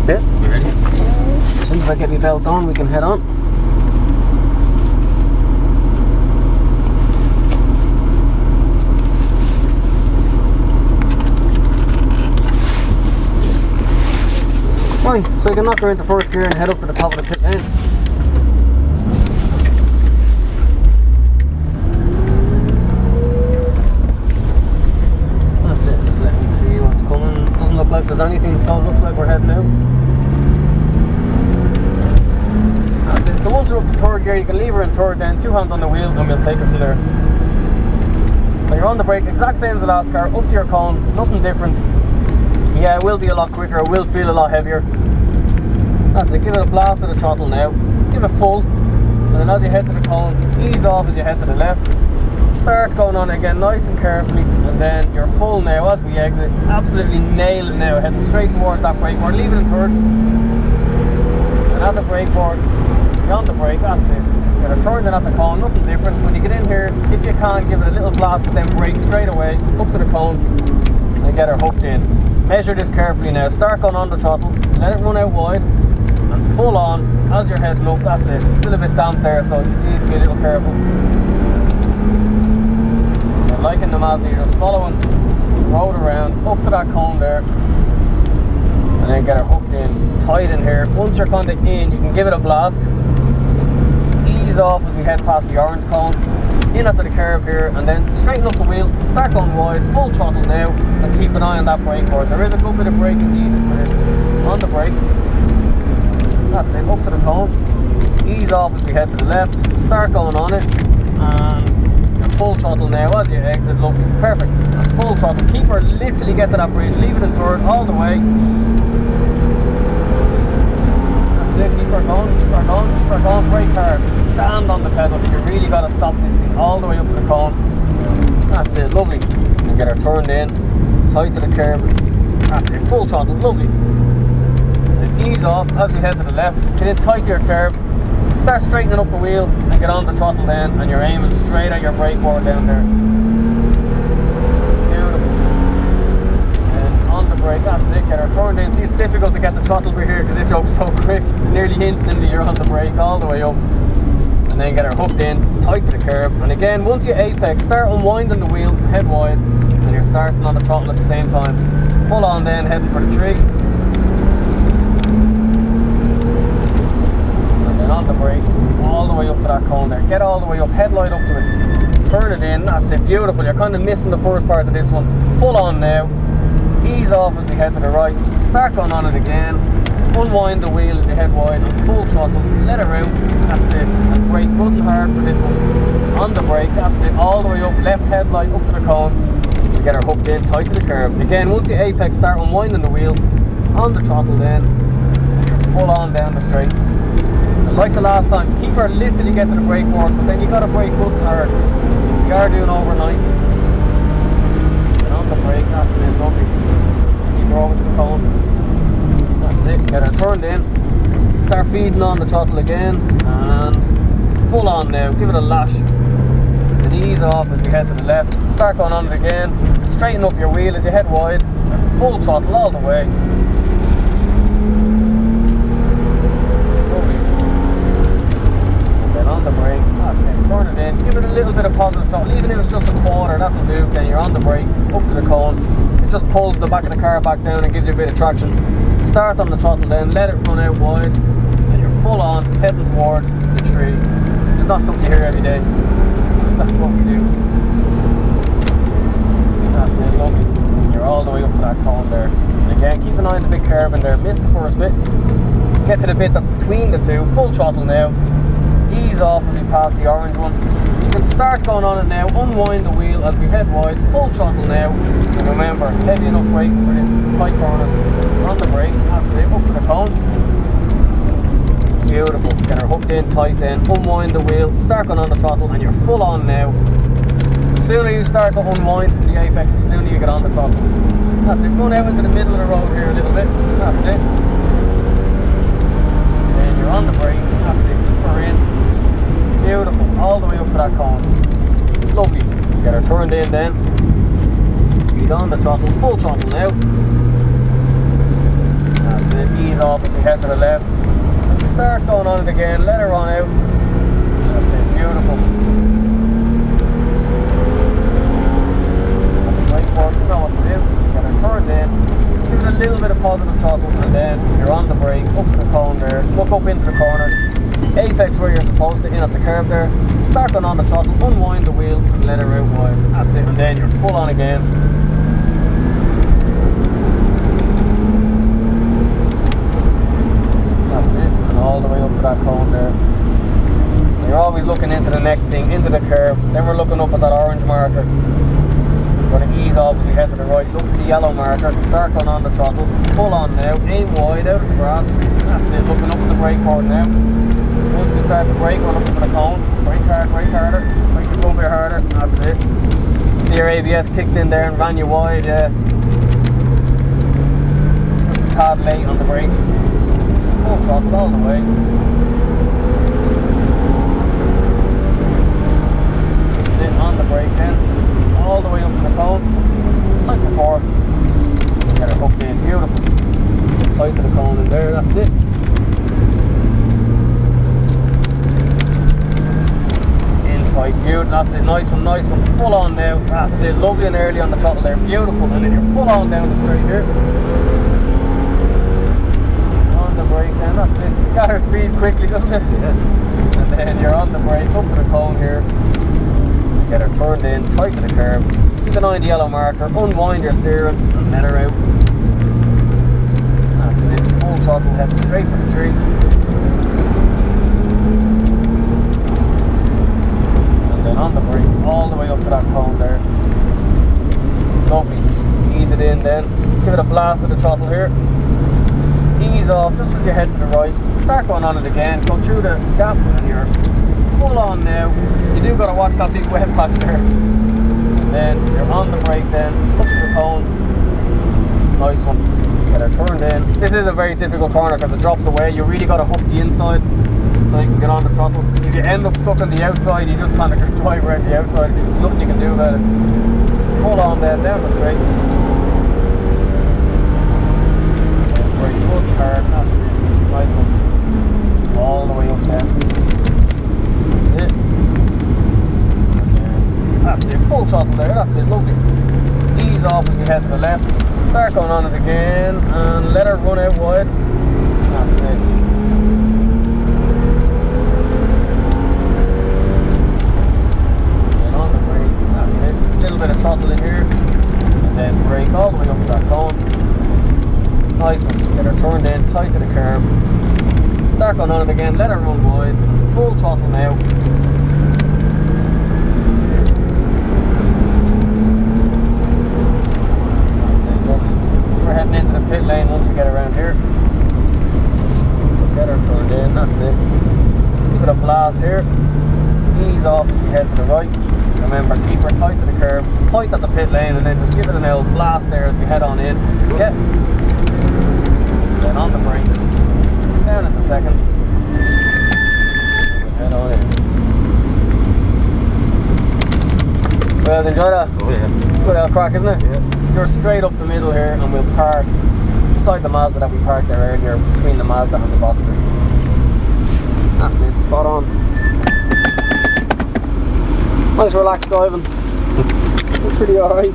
Yeah. You ready? As soon as I get my belt on, we can head on. Fine, so you can knock her into first gear and head up to the top of the pit lane. That's it, just let me see what's coming. Doesn't look like there's anything, so it looks like we're heading out. That's it, so once you're up to third gear, you can leave her in third, then 2 hands on the wheel, and we'll take it from there. So you're on the brake, exact same as the last car, up to your cone, nothing different. Yeah, it will be a lot quicker, it will feel a lot heavier. That's it, give it a blast of the throttle now, give it full, and then as you head to the cone, ease off as you head to the left, start going on again nice and carefully, and then you're full now as we exit. Absolutely nail it now, heading straight towards that brake board, leave it in third, and at the brake board, beyond the brake, that's it. Get her turned in at the cone, nothing different. When you get in here, if you can, give it a little blast, but then brake straight away, up to the cone, and get her hooked in. Measure this carefully now, start going on the throttle, let it run out wide, and full on as you're heading up. That's it, it's still a bit damp there, so you need to be a little careful. And liking the Mazda, you're just following the road around, up to that cone there, and then get her hooked in, tight in here. Once you're kind of in, you can give it a blast, ease off as we head past the orange cone, in after the curve here, and then straighten up the wheel, start going wide, full throttle now, and keep an eye on that brake board. There is a good bit of braking needed for this. On the brake, that's it, up to the cone, ease off as we head to the left, start going on it, and you're full throttle now as you exit. Lovely, perfect, and full throttle, keep her literally, get to that bridge, leave it in third all the way. That's it, keep her going, keep her going, keep her going, brake hard, stand on the pedal, because you really got to stop this thing all the way up to the cone. That's it, lovely, and get her turned in, tight to the curb, that's it, full throttle, lovely. Ease off as we head to the left, get in tight to your curb, start straightening up the wheel and get on the throttle then, and you're aiming straight at your brake board down there. Beautiful. And on the brake, that's it, get her turned in. See, it's difficult to get the throttle over here because this yoke's so quick, nearly instantly you're on the brake all the way up, and then get her hooked in, tight to the curb, and again once you apex, start unwinding the wheel to head wide, and you're starting on the throttle at the same time. Full on then, heading for the tree. On the brake, all the way up to that cone there, get all the way up, headlight up to it, turn it in, that's it, beautiful. You're kind of missing the first part of this one. Full on now, ease off as we head to the right, start going on it again, unwind the wheel as you head wide, and full throttle, let her out, that's it, and brake good and hard for this one. On the brake, that's it, all the way up, left headlight up to the cone, you get her hooked in, tight to the curb. Again, once you apex, start unwinding the wheel, on the throttle then, and you're full on down the straight. Like the last time, keep her literally, get to the brake board, but then you got to brake good and hard. You are doing over 90. And on the brake, that's it, lovely. Keep her over to the cone. That's it, get her turned in. Start feeding on the throttle again, and full on now, give it a lash. And ease off as we head to the left. Start going on it again. Straighten up your wheel as you head wide, and full throttle all the way. On the brake, that's it, turn it in, give it a little bit of positive throttle, even if it's just a quarter, that'll do. Then you're on the brake, up to the cone, it just pulls the back of the car back down and gives you a bit of traction. Start on the throttle then, let it run out wide, and you're full on, heading towards the tree. It's not something you hear every day, that's what we do. That's it, lovely. You're all the way up to that cone there. And again, keep an eye on the big curve in there, miss the first bit, get to the bit that's between the two, full throttle now. Ease off as we pass the orange one. You can start going on it now, unwind the wheel as we head wide, full throttle now, and remember, heavy enough brake for this tight corner. On the brake, that's it, up to the cone. Beautiful, get her hooked in tight then, unwind the wheel, start going on the throttle, and you're full on now. The sooner you start to unwind from the apex, the sooner you get on the throttle. That's it, run out into the middle of the road here a little bit, that's it. And you're on the brake, that's it, keep her in. Beautiful, all the way up to that cone. Lovely. Get her turned in then. Feed on the throttle, full throttle now. That's it, ease off head to the left. And start going on it again, let her run out. That's it, beautiful. On the brake board, you know what to do. Get her turned in, give it a little bit of positive throttle, and then you're on the brake, up to the cone there, look up into the corner, apex where you're supposed to, in at the curb there, start going on the throttle, unwind the wheel, and let her out wide. That's it, and then you're full on again. That's it, and all the way up to that cone there. So you're always looking into the next thing, into the curb, then we're looking up at that orange marker. We're going to ease off as we head to the right, look to the yellow marker, start going on the throttle, full on now, aim wide, out of the grass. That's it, looking up at the brake board now. Once we start the brake, we're looking for the cone. Brake hard, brake harder, brake a little bit harder, that's it. See your ABS kicked in there and ran you wide, yeah. Just a tad late on the brake. Full throttle all the way. That's it, on the brake then. All the way up to the cone. Like before. Get her hooked in, beautiful. Tight to the cone in there, that's it. Tight, beautiful, that's it, nice one, full on now, that's it, lovely and early on the throttle there, beautiful, and then you're full on down the straight here. On the brake then, that's it, got her speed quickly, doesn't it? Yeah. And then you're on the brake, up to the cone here, get her turned in, tight to the curb, keep an eye on the yellow marker, unwind your steering, and let her out. That's it, full throttle, heading straight for the tree. On the brake, all the way up to that cone there. Lovely. Ease it in then. Give it a blast of the throttle here. Ease off just as you head to the right. Start going on it again. Go through the gap and you're full on now. You do got to watch that big wet patch there. And then you're on the brake then. Up to the cone. Nice one. Get her turned in. This is a very difficult corner because it drops away. You really got to hook the inside so you can get on the throttle. If you end up stuck on the outside, you just kind of just drive around the outside because there's nothing you can do about it. Full on then, down the straight. Very good and hard, that's it. Nice one. All the way up there. That's it. That's it, full throttle there, that's it, lovely. Ease off as we head to the left. Start going on it again and let her run out wide. That's it. Little bit of throttle in here and then brake all the way up to that cone. Nice one, get her turned in, tight to the curb. Start going on it again, let her run wide, full throttle now. That's it, lovely. We're heading into the pit lane once we get around here. So get her turned in, that's it. Give it a blast here. Ease off as we head to the right. Remember, keep her tight to the curb, tight at the pit lane, and then just give it an old blast there as we head on in. Yeah. Then on the brake, down at the second. Head on in. Well, enjoy that. Oh yeah. It's a good old crack, isn't it? Yeah. You're straight up the middle here, and we'll park beside the Mazda that we parked there earlier, between the Mazda and the Boxster. That's it, spot on. Nice relaxed driving. It's pretty alright.